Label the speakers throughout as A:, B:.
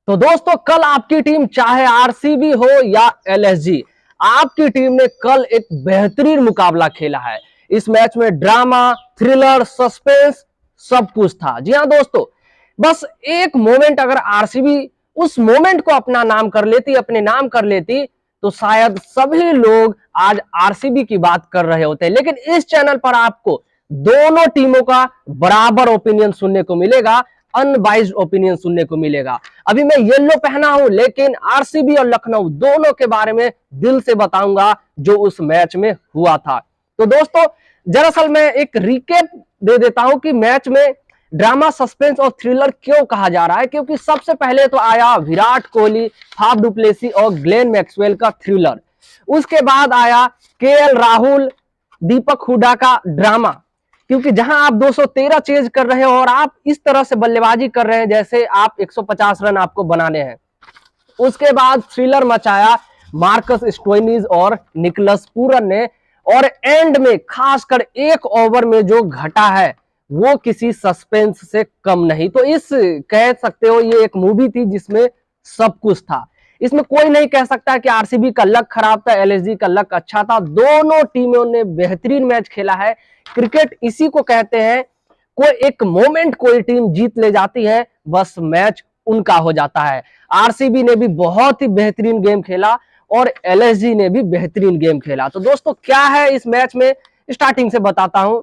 A: तो दोस्तों कल आपकी टीम चाहे आरसीबी हो या एलएसजी, आपकी टीम ने कल एक बेहतरीन मुकाबला खेला है। इस मैच में ड्रामा, थ्रिलर, सस्पेंस सब कुछ था। जी हाँ दोस्तों, बस एक मोमेंट अगर आरसीबी उस मोमेंट को अपना नाम कर लेती, अपने नाम कर लेती, तो शायद सभी लोग आज आरसीबी की बात कर रहे होते। लेकिन इस चैनल पर आपको दोनों टीमों का बराबर ओपिनियन सुनने को मिलेगा, अनबाइज्ड ओपिनियन सुनने को मिलेगा। अभी मैं येलो पहना हूं, लेकिन आरसीबी और लखनऊ दोनों के बारे में दिल से बताऊंगा जो उस मैच में हुआ था। तो दोस्तों दरअसल मैं एक रिकेप दे देता हूं कि मैच में ड्रामा, सस्पेंस और थ्रिलर क्यों कहा जा रहा है। क्योंकि सबसे पहले तो आया Virat Kohli, Faf du Plessis और ग्लेन मैक्सवेल का थ्रिलर। उसके बाद आया केएल राहुल, दीपक हुडा का ड्रामा। क्योंकि जहां आप 213 चेज कर रहे हो और आप इस तरह से बल्लेबाजी कर रहे हैं जैसे आप 150 रन आपको बनाने हैं। उसके बाद थ्रिलर मचाया मार्कस स्टोइनिस और निकलस पूरन ने, और एंड में खासकर एक ओवर में जो घटा है वो किसी सस्पेंस से कम नहीं। तो इस कह सकते हो ये एक मूवी थी जिसमें सब कुछ था। इसमें कोई नहीं कह सकता कि आरसीबी का लक खराब था, एलएसजी का लक अच्छा था। दोनों टीमों ने बेहतरीन मैच खेला है। क्रिकेट इसी को कहते हैं, कोई एक मोमेंट कोई टीम जीत ले जाती है, बस मैच उनका हो जाता है। आरसीबी ने भी बहुत ही बेहतरीन गेम खेला और एलएसजी ने भी बेहतरीन गेम खेला। तो दोस्तों क्या है इस मैच में, स्टार्टिंग से बताता हूं।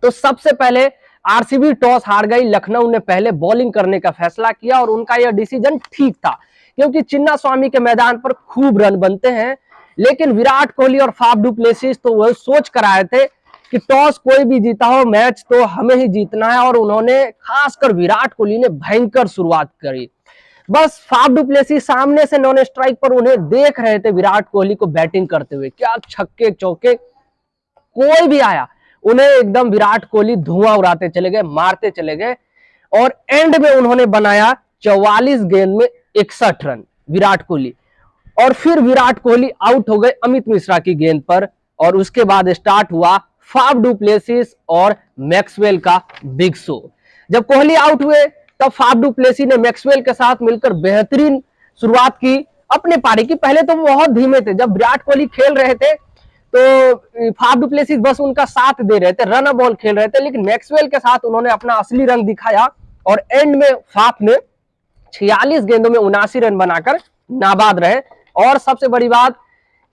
A: तो सबसे पहले आरसीबी टॉस हार गई, लखनऊ ने पहले बॉलिंग करने का फैसला किया और उनका यह डिसीजन ठीक था क्योंकि चिन्ना स्वामी के मैदान पर खूब रन बनते हैं। लेकिन विराट कोहली और फाफ डु प्लेसिस तो वह सोच कर आए थे कि टॉस कोई भी जीता हो, मैच तो हमें ही जीतना है। और उन्होंने, खासकर विराट कोहली ने भयंकर शुरुआत करी। बस फाफ डु प्लेसिस सामने से नॉन स्ट्राइक पर उन्हें देख रहे थे विराट कोहली को बैटिंग करते हुए। क्या छक्के चौके कोई भी आया, उन्हें एकदम विराट कोहली धुआं उड़ाते चले गए, मारते चले गए। और एंड में उन्होंने बनाया 44 गेंद में 61 रन विराट कोहली। और फिर विराट कोहली आउट हो गए अमित मिश्रा की गेंद पर। और उसके बाद स्टार्ट हुआ फाफ डु प्लेसिस और मैक्सवेल का बिग शो। जब कोहली आउट हुए तब फाफ डु प्लेसिस ने मैक्सवेल के साथ मिलकर बेहतरीन शुरुआत की अपने पारी की। पहले तो बहुत धीमे थे, जब विराट कोहली खेल रहे थे तो फाफ डु प्लेसिस बस उनका साथ दे रहे थे, रन बॉल खेल रहे थे। लेकिन मैक्सवेल के साथ उन्होंने अपना असली रंग दिखाया और एंड में फाफ ने 46 गेंदों में 79 रन बनाकर नाबाद रहे। और सबसे बड़ी बात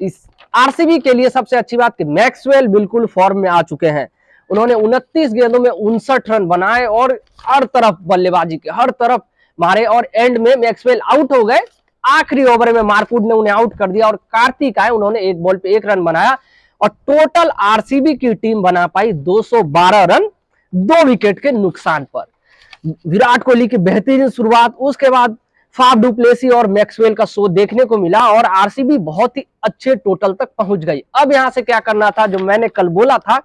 A: इस आरसीबी के लिए सबसे अच्छी बात कि मैक्सवेल बिल्कुल फॉर्म में आ चुके हैं। उन्होंने 29 गेंदों में 59 रन बनाए और हर तरफ बल्लेबाजी के हर तरफ मारे। और एंड में मैक्सवेल आउट हो गए, आखिरी ओवर में मार्कवुड ने उन्हें आउट कर दिया और कार्तिक आए, उन्होंने एक बॉल पे 1 रन बनाया। और टोटल आरसीबी की टीम बना पाई 212 रन 2 विकेट के नुकसान पर। विराट कोहली की बेहतरीन शुरुआत, उसके बाद फाफ डु प्लेसी और मैक्सवेल का शो देखने को मिला और आरसीबी बहुत ही अच्छे टोटल तक पहुंच गई। अब यहां से क्या करना था, जो मैंने कल बोला था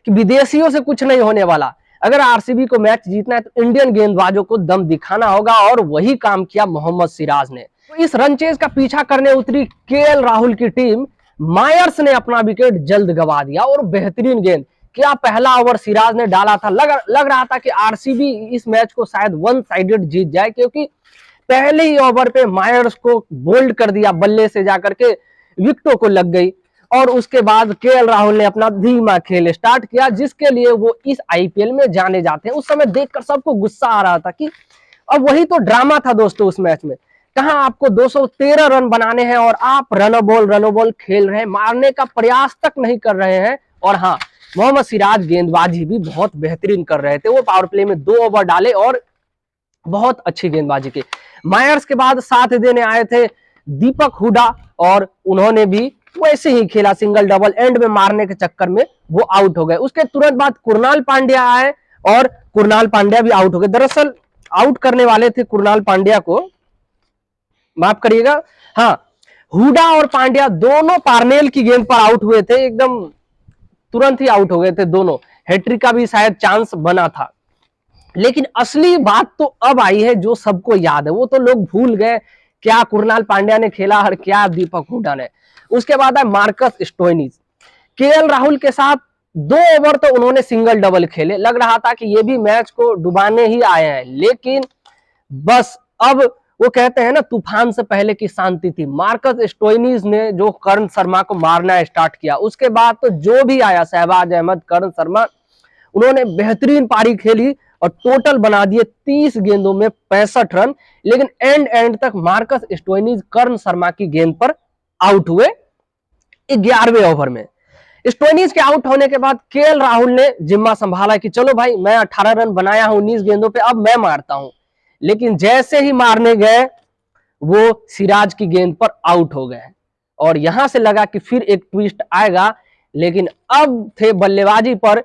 A: कि विदेशियों से कुछ नहीं होने वाला। अगर आरसीबी को मैच जीतना है तो इंडियन गेंदबाजों को दम दिखाना होगा, और वही काम किया मोहम्मद सिराज ने। तो इस रनचेज का पीछा करने उतरी केएल राहुल की टीम। मायर्स ने अपना विकेट जल्द गवा दिया और बेहतरीन गेंद, क्या पहला ओवर सिराज ने डाला था। लग रहा था कि आरसीबी इस मैच को शायद वन साइडेड जीत जाए, क्योंकि पहले ही ओवर पे मायर्स को बोल्ड कर दिया, बल्ले से जाकर के विकेटों को लग गई। और उसके बाद केएल राहुल ने अपना धीमा खेल स्टार्ट किया, जिसके लिए वो इस आईपीएल में जाने जाते हैं। उस समय देखकर सबको गुस्सा आ रहा था कि अब वही तो ड्रामा था दोस्तों उस मैच में। कहां आपको 213 रन बनाने हैं और आप रनो बॉल खेल रहे हैं, मारने का प्रयास तक नहीं कर रहे हैं। और हाँ, मोहम्मद सिराज गेंदबाजी भी बहुत बेहतरीन कर रहे थे। वो पावर प्ले में 2 ओवर डाले और बहुत अच्छी गेंदबाजी की। मायर्स के बाद साथ देने आए थे दीपक हुडा और उन्होंने भी वैसे ही खेला, सिंगल डबल। एंड में मारने के चक्कर में वो आउट हो गए। उसके तुरंत बाद कुरनाल पांड्या आए और कुरनाल पांड्या भी आउट हो गए। दरअसल आउट करने वाले थे कुरनाल पांड्या को, माफ करिएगा, हाँ, हुडा और पांड्या दोनों पार्नेल की गेंद पर आउट हुए थे, एकदम तुरंत ही आउट हो गए थे दोनों। हैट्रिक का भी शायद चांस बना था। लेकिन असली बात तो अब आई है जो सबको याद है, वो तो लोग भूल गए क्या कुरनाल पांड्या ने खेला और क्या दीपक हुडा ने। उसके बाद है मार्कस स्टोइनिस। केएल राहुल के साथ 2 ओवर तो उन्होंने सिंगल डबल खेले, लग रहा था कि ये भी मैच को डुबाने ही आए हैं। लेकिन बस अब वो कहते हैं ना, तूफान से पहले की शांति थी। मार्कस स्टोइनिस ने जो कर्ण शर्मा को मारना स्टार्ट किया, उसके बाद तो जो भी आया, शहबाज अहमद, कर्ण शर्मा, उन्होंने बेहतरीन पारी खेली और टोटल बना दिए 30 गेंदों में 65 रन। लेकिन एंड तक मार्कस स्टोइनिस कर्ण शर्मा की गेंद पर आउट हुए 11वें ओवर में। स्टोइनिस के आउट होने के बाद केएल राहुल ने जिम्मा संभाला कि चलो भाई, मैं 18 रन बनाया हूं 19 गेंदों पे, अब मैं मारता हूं। लेकिन जैसे ही मारने गए, वो सिराज की गेंद पर आउट हो गए और यहां से लगा कि फिर एक ट्विस्ट आएगा। लेकिन अब थे बल्लेबाजी पर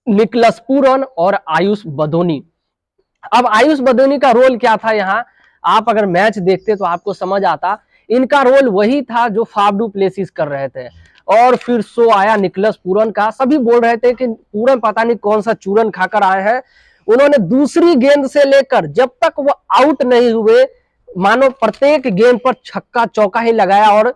A: निकलस पूरन और आयुष बदोनी। अब आयुष बदोनी का रोल क्या था यहाँ, आप अगर मैच देखते तो आपको समझ आता। इनका रोल वही था जो फाफ डू प्लेसिस कर रहे थे। और फिर शो आया निकलस पूरन का। सभी बोल रहे थे कि पूरन पता नहीं कौन सा चूरन खाकर आए हैं। उन्होंने दूसरी गेंद से लेकर जब तक वो आउट नहीं हुए, मानो प्रत्येक गेंद पर छक्का चौका ही लगाया और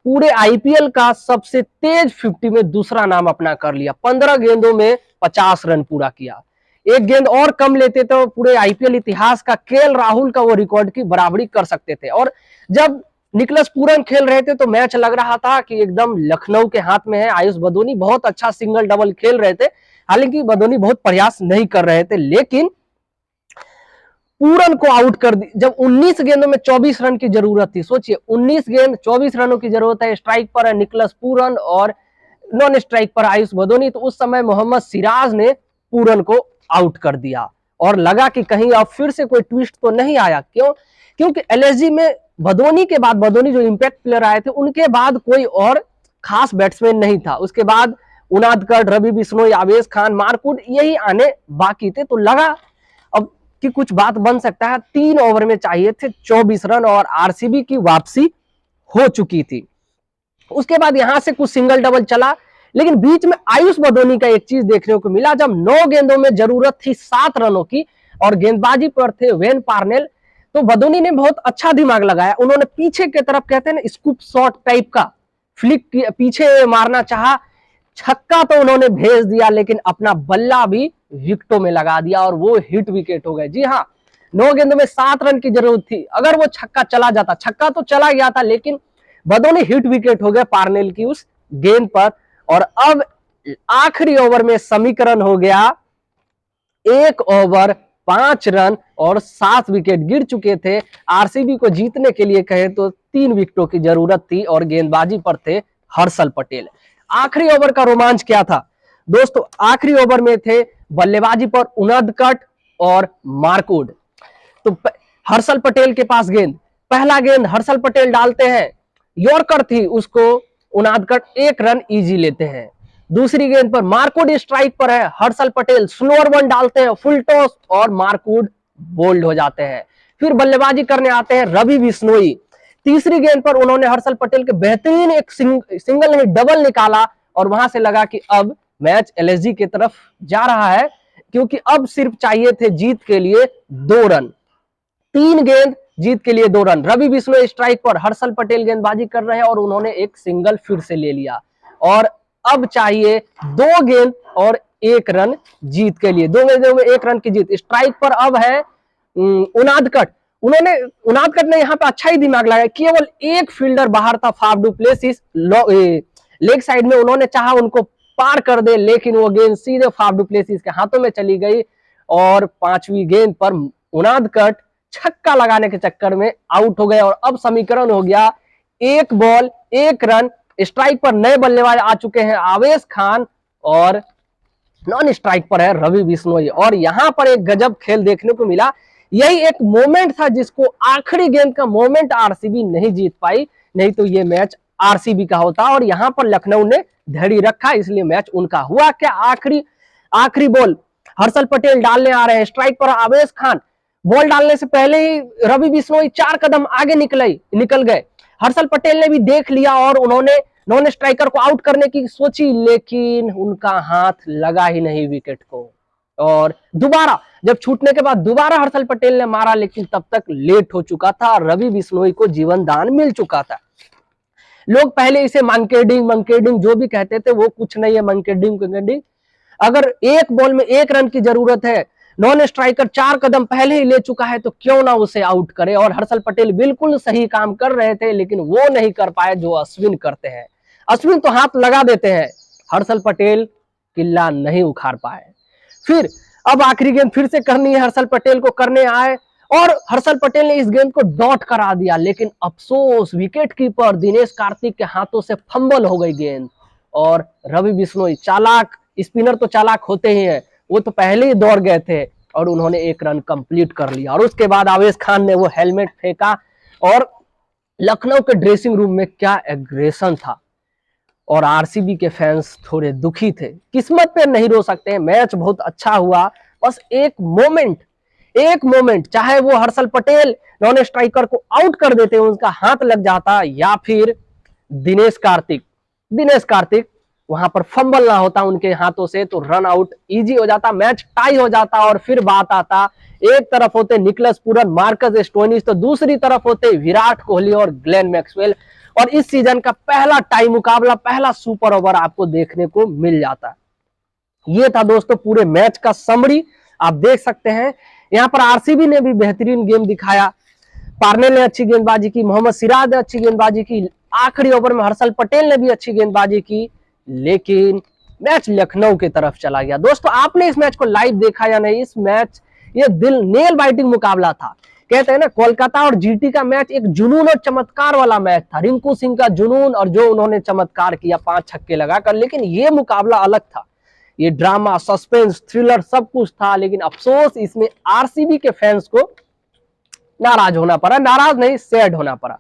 A: पूरे आईपीएल का सबसे तेज 50 में दूसरा नाम अपना कर लिया। 15 गेंदों में 50 रन पूरा किया। एक गेंद और कम लेते तो पूरे आईपीएल इतिहास का केएल राहुल का वो रिकॉर्ड की बराबरी कर सकते थे। और जब निकलस पूरन खेल रहे थे तो मैच लग रहा था कि एकदम लखनऊ के हाथ में है। आयुष बदोनी बहुत अच्छा सिंगल डबल खेल रहे थे, हालांकि बदोनी बहुत प्रयास नहीं कर रहे थे, लेकिन पूरन को आउट कर दी। जब 19 गेंदों में 24 रन की जरूरत थी, सोचिए 19 गेंद 24 रनों की जरूरत है, स्ट्राइक पर है निकलस पूरन और नॉन स्ट्राइक पर आयुष बदोनी, तो उस समय मोहम्मद सिराज ने पूरन को आउट कर दिया और लगा कि कहीं अब फिर से कोई ट्विस्ट तो नहीं आया। क्यों? क्योंकि एलएसजी में बदोनी के बाद, बदोनी जो इंपैक्ट प्लेयर आए थे, उनके बाद कोई और खास बैट्समैन नहीं था। उसके बाद उनादकट, रवि बिश्नोई, आवेश खान, मार्कवुड, यही आने बाकी थे। तो लगा अब कि कुछ बात बन सकता है। 3 ओवर में चाहिए थे 24 रन और आरसीबी की वापसी हो चुकी थी। उसके बाद यहां से कुछ सिंगल डबल चला, लेकिन बीच में आयुष बदोनी का एक चीज देखने को मिला। जब 9 गेंदों में जरूरत थी 7 रनों की और गेंदबाजी पर थे वेन पार्नेल, तो बदोनी ने बहुत अच्छा दिमाग लगाया। उन्होंने पीछे की तरफ, कहते हैं ना स्कूप शॉट टाइप का फ्लिक, पीछे मारना चाहा, छक्का तो उन्होंने भेज दिया, लेकिन अपना बल्ला भी विकेटों में लगा दिया और वो हिट विकेट हो गए। जी हाँ, 9 गेंदों में 7 रन की जरूरत थी। अगर वो छक्का चला जाता, छक्का तो चला गया था, लेकिन बदोनी हिट विकेट हो गए पार्नेल की उस गेंद पर। और अब आखिरी ओवर में समीकरण हो गया, 1 ओवर 5 रन और 7 विकेट गिर चुके थे। आरसीबी को जीतने के लिए कहे तो 3 विकेटों की जरूरत थी और गेंदबाजी पर थे हर्षल पटेल। आखिरी ओवर का रोमांच क्या था दोस्तों? आखिरी ओवर में थे बल्लेबाजी पर उनादकट और मार्कवुड। तो हर्षल पटेल के पास गेंद, पहला गेंद हर्षल पटेल डालते हैं, यॉर्कर थी, उसको उनादकट 1 रन इजी लेते हैं। दूसरी गेंद पर मार्कवुड स्ट्राइक पर है, हर्षल पटेल स्लोअर वन डालते हैं, फुल टॉस और मार्कवुड बोल्ड हो जाते हैं। फिर बल्लेबाजी करने आते हैं रवि बिश्नोई। तीसरी गेंद पर उन्होंने हर्षल पटेल के बेहतरीन एक सिंगल नहीं डबल निकाला और वहां से लगा कि अब मैच एलएसजी की तरफ जा रहा है, क्योंकि अब सिर्फ चाहिए थे जीत के लिए 2 रन। 3 गेंद जीत के लिए 2 रन। रवि बिश्नोई स्ट्राइक पर, हर्षल पटेल गेंदबाजी कर रहे हैं और उन्होंने एक सिंगल फिर से ले लिया और अब चाहिए 2 गेंद और 1 रन जीत के लिए। 2 गेंदों में 1 रन की जीत। स्ट्राइक पर अब है उनादकट। उनादकट ने यहाँ पे अच्छा ही दिमाग लगाया। केवल एक फील्डर बाहर था, Faf du Plessis, leg side में। उन्होंने चाहा उनको पार कर दे, लेकिन वो गेंद सीधे फाफ डू प्लेसिस के हाथों में चली गई और 5वीं गेंद पर उनादकट छक्का लगाने के चक्कर में आउट हो गए। और अब समीकरण हो गया 1 बॉल 1 रन। स्ट्राइक पर नए बल्लेबाज आ चुके हैं, आवेश खान, और नॉन स्ट्राइक पर है रवि बिश्नोई। और यहां पर एक गजब खेल देखने को मिला। यही एक मोमेंट था जिसको, आखिरी गेंद का मोमेंट आरसीबी नहीं जीत पाई, नहीं तो ये मैच आरसीबी का होता। और यहां पर लखनऊ ने धैर्य रखा, इसलिए मैच उनका हुआ। क्या आखिरी बॉल हर्षल पटेल डालने आ रहे हैं, स्ट्राइक पर आवेश खान। बॉल डालने से पहले ही रवि बिश्नोई 4 कदम आगे निकल गए। हर्षल पटेल ने भी देख लिया और उन्होंने नॉन स्ट्राइकर को आउट करने की सोची, लेकिन उनका हाथ लगा ही नहीं विकेट को। और दोबारा जब छूटने के बाद दोबारा हर्षल पटेल ने मारा, लेकिन तब तक लेट हो चुका था। रवि बिश्नोई को जीवन दान मिल चुका था। लोग पहले इसे मंकेडिंग जो भी कहते थे, वो कुछ नहीं है मंकेडिंग। अगर 1 बॉल में 1 रन की जरूरत है, नॉन स्ट्राइकर 4 कदम पहले ही ले चुका है, तो क्यों ना उसे आउट करे। और हर्षल पटेल बिल्कुल सही काम कर रहे थे, लेकिन वो नहीं कर पाए जो अश्विन करते हैं। अश्विन तो हाथ लगा देते हैं, हर्षल पटेल किल्ला नहीं उखाड़ पाए। फिर अब आखिरी गेंद फिर से करनी है, हर्षल पटेल को करने आए और हर्षल पटेल ने इस गेंद को डॉट करा दिया, लेकिन अफसोस विकेट कीपर दिनेश कार्तिक के हाथों से फंबल हो गई गेंद। और रवि बिश्नोई चालाक, स्पिनर तो चालाक होते ही हैं, वो तो पहले ही दौड़ गए थे और उन्होंने 1 रन कंप्लीट कर लिया। और उसके बाद आवेश खान ने वो हेलमेट फेंका और लखनऊ के ड्रेसिंग रूम में क्या एग्रेशन था। और आरसीबी के फैंस थोड़े दुखी थे। किस्मत पे नहीं रो सकते, मैच बहुत अच्छा हुआ, बस एक मोमेंट चाहे वो हर्षल पटेल नॉन स्ट्राइकर को आउट कर देते, उनका हाथ लग जाता, या फिर दिनेश कार्तिक वहां पर फंबल ना होता उनके हाथों से, तो रन आउट इजी हो जाता, मैच टाई हो जाता। और फिर बात आता, एक तरफ होते निकलस पूरन, मार्कस स्टोइनिस, तो दूसरी तरफ होते विराट कोहली और ग्लेन मैक्सवेल। और इस सीजन का पहला टाई मुकाबला, पहला सुपर ओवर आपको देखने को मिल जाता। ये था दोस्तों पूरे मैच का समरी, आप देख सकते हैं। यहाँ पर आरसीबी ने भी बेहतरीन गेम दिखाया, पार्नेल ने अच्छी गेंदबाजी की, मोहम्मद सिराज ने अच्छी गेंदबाजी की, आखिरी ओवर में हर्षल पटेल ने भी अच्छी गेंदबाजी की, लेकिन मैच लखनऊ की तरफ चला गया। दोस्तों आपने इस मैच को लाइव देखा या नहीं? इस मैच ये दिल नेल बाइटिंग मुकाबला था। कहते हैं ना, कोलकाता और जीटी का मैच एक जुनून और चमत्कार वाला मैच था। रिंकू सिंह का जुनून और जो उन्होंने चमत्कार किया 5 छक्के लगाकर। लेकिन ये मुकाबला अलग था, ये ड्रामा, सस्पेंस, थ्रिलर सब कुछ था। लेकिन अफसोस इसमें आरसीबी के फैंस को नाराज होना पड़ा, नाराज नहीं सैड होना पड़ा।